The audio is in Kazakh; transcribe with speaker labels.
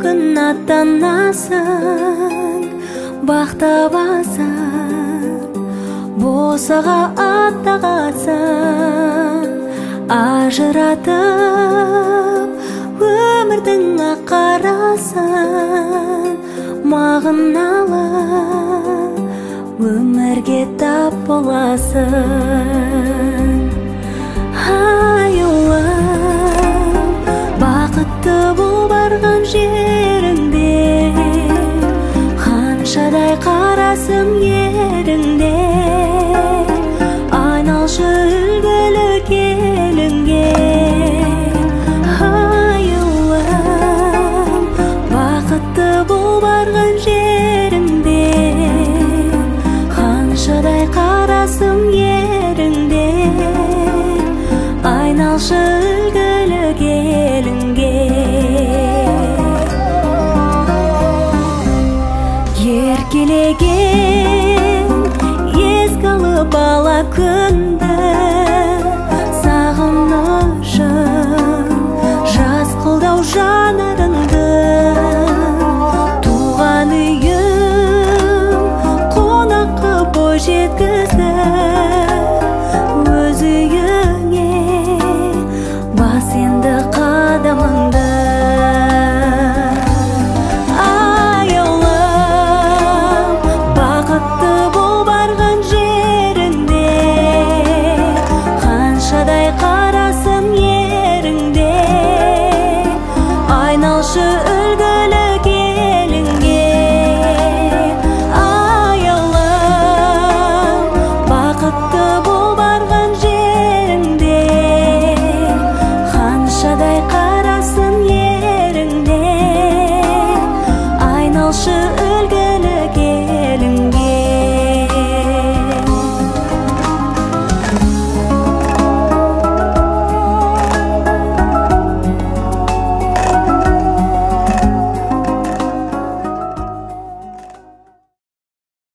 Speaker 1: бүгін аттанасың, бақтабасың, босаға аттағасың, ажыратып өмірдің ақарасын, мағыналы өмірге тап боласың. Аюым, бақытты бол барған жеріңде, қаншадай қарасым еріңде, айналшы үлгілі келінге. Аюым, бақытты бол барған жеріңде, қаншадай қарасым еріңде, айналшы үлгілі келінге. Еркелеген ескалы бала күнді, сағынышым жас қылдау жанарыңды, туған үйім қонаққа бойжеткен